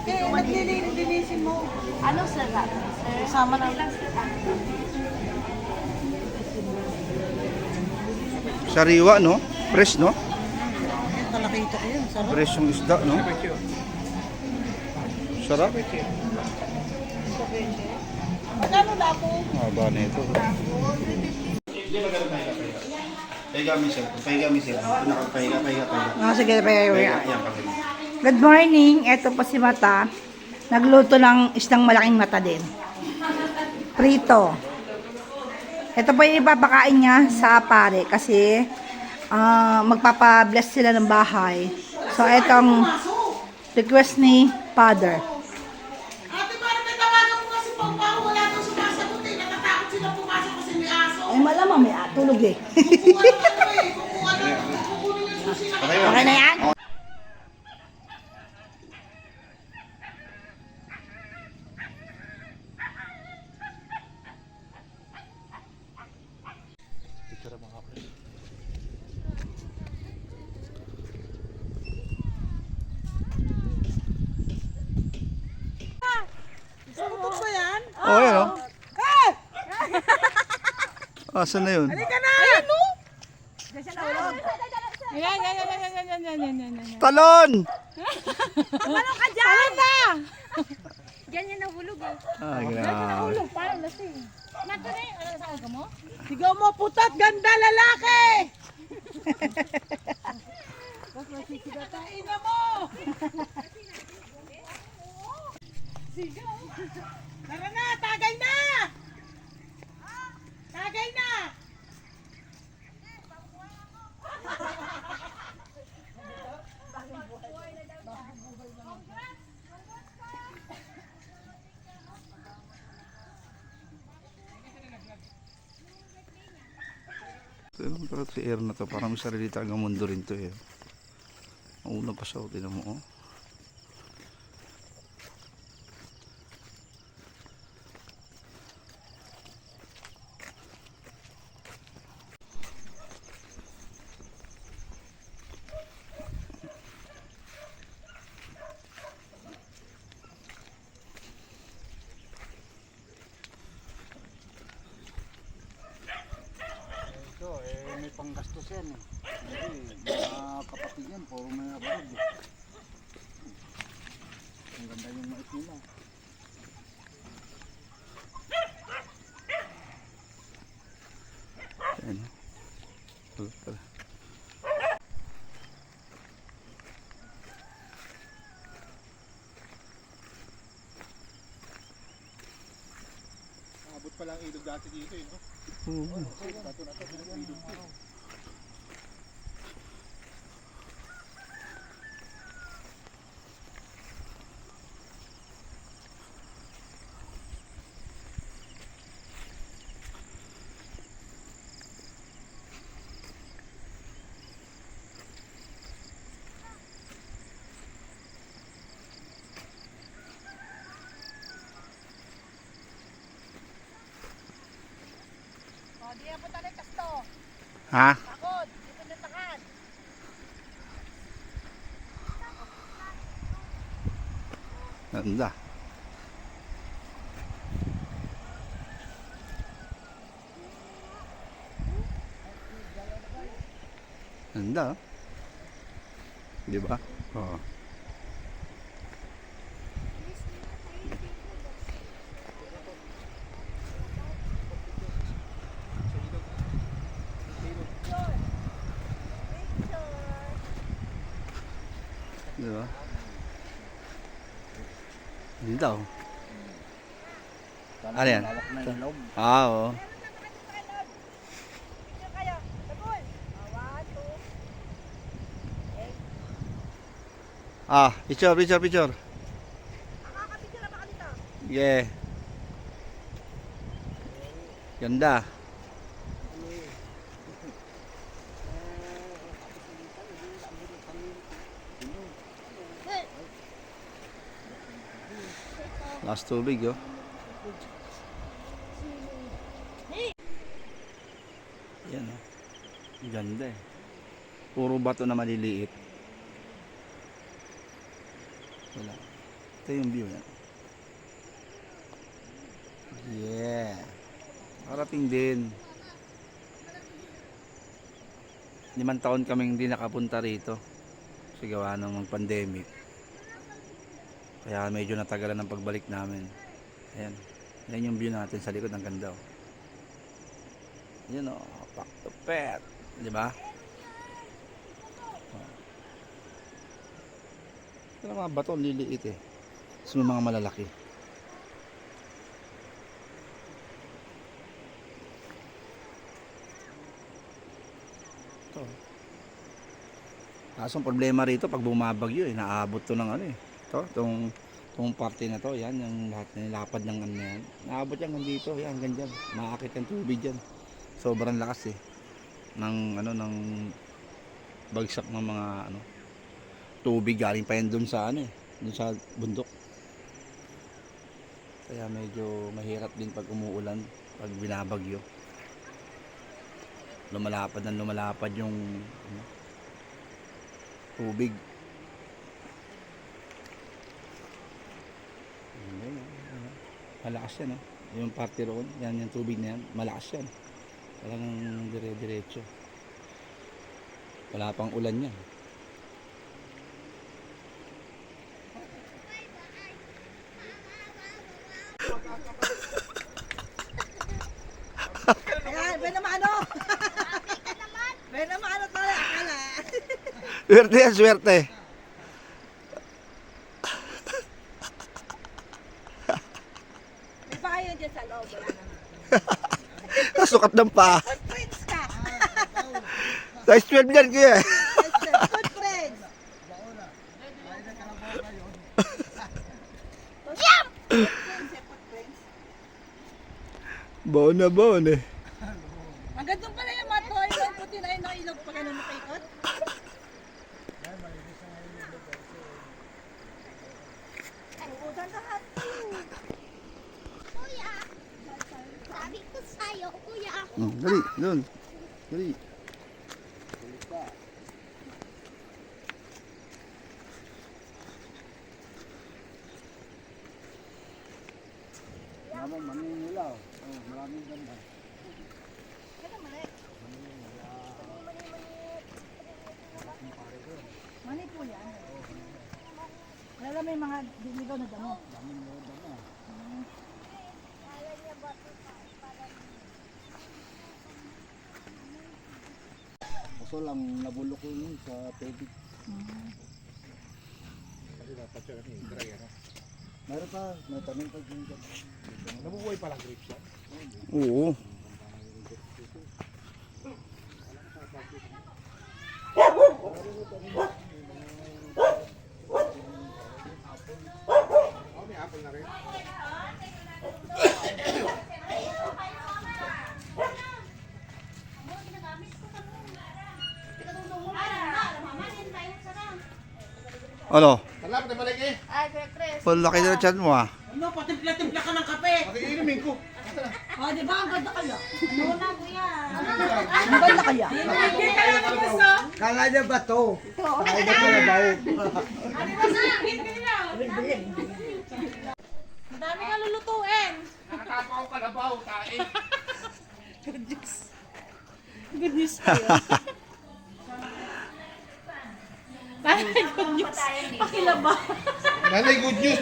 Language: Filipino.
Eh, naglilinisin mo. Ano sarap, sir? Sama na. Sariwa, no? Fresh, no? Nakakita ko yun. Sarap. Fresh yung isda, no? Sarap. Magkano na ako? Haba na ito. Pahiga mi sir. Pahiga mi sir. Pahiga. Sige, Pahiga. Yan, pahiga. Good morning. Ito po si Mata. Nagluto ng isdang malaking mata din. Prito. Ito po yung ipapakain niya sa pare kasi magpapabless sila ng bahay. So, itong request ni Father. Ate, parang natawagan mo kasi pang wala daw sumasagot eh. Natatakot sila pumasok kasi may aso. Ay, malamang may tulog eh. Kukuha ng ano eh. Kukunin yung susi na Okay na yan? Sumunod ba yan? Oh, yan, oh. Asan na yun? Halika na! Ayan no! Talon! Ano ka dyan? Ganyan nahulog eh. Ah, grabe. Parang lasing. Nato na yung ano sa aga mo? Sigaw mo, putat, ganda, lalaki! Kain na mo! Sigaw! Tara na, tagay na! Tagay na! Pero si air na to, parang may sarili talagang mundo rin to eh. Mauna pa siya, tinan mo oh. Ito eh, may panggastos yan eh. Kasi mga kapatid yan, puro may abroad eh. Ang ganda yung mais nila. Ayan. Wala pala. Abot pa lang ilog dati dito eh, no? Oo. Bato na to, ilog ko. Di na po tayo kasto. Ha? Takot, dito na takan. Ganda. Ganda oh. Di ba? Oo. Di ba? Ganda oh. Ano yan? Ah, oo. Ah, picture. Yeah. Ganda. Last tubig oh. Yan oh. Ganda eh. Puro bato na maliliit. Wala. Ito yung view yan. Yeah. Parating din. 5 taon kaming hindi nakapunta rito. Kasi gawa ng pandemic. Kaya medyo natagalan ng pagbalik namin. Ayan. Yan yung view natin sa likod. Ang ganda oh. Yan oh. Pack to pet. Diba? Ito mga bato, liliit eh. Tapos may mga malalaki. Ito. Kaso ang problema rito pag bumabagyo eh, naabot to ng ano eh. Ito, itong parte na to, yan, yung lahat na nilapad ng ano yan. Naabot yan hanggang dito, yan, hanggang dyan. Maakit yung tubig dyan. Sobrang lakas eh. Ng ano, ng bagsak ng mga ano, tubig galing pa yan dun sa ano eh, dun sa bundok. Kaya medyo mahirap din pag umuulan, pag binabagyo. Lumalapad yung ano, tubig. Malakas yan oh. Yung parte roon, yan yung tubig na yan, malakas yan. Talagang dire-diretso. Wala pang ulan yan. Ayan, ben naman ano? Ben naman ano tayo, akala. Swerte yan, swerte. May bahay dyan sa loob, wala naman. Sukat ng pa. Footprints ka! Size 12 yan kuya. Footprints! Footprints. Baon na baon eh. Hanggang doon pala yung mga toy lang puti na yun ng ilog pa ganun makaikot. Uudan lahat. Kuya, sabi ko sa'yo, kuya. Dali, doon. Dali. Mani po yan. Lala may mga diligaw na damo. Kaso lang nabulok ko yun sa tubig. Kasi dapat siya kasi dry ano. Meron pa, may tanim pa dyan. Nabubuhay palang grapes yan. Oo. Oh, may apple na rin. Ano? Talap na malaki. Full laki na chan mo ah. Ano, patimpla-timpla ka ng kape. Makiinumin ko. Oh, di ba? Ang ganda kaya. Ano na, kuya? Ang ganda kaya. Hindi ka lang ang gusto. Kala niya ba to? Kala niya pala ba? Ano ba sa akin? Madami ka lulutuin. Nakatapaw ka na ba? Kain. Good news pa yun. Parang good news. Pakilaba. Nanay, good news.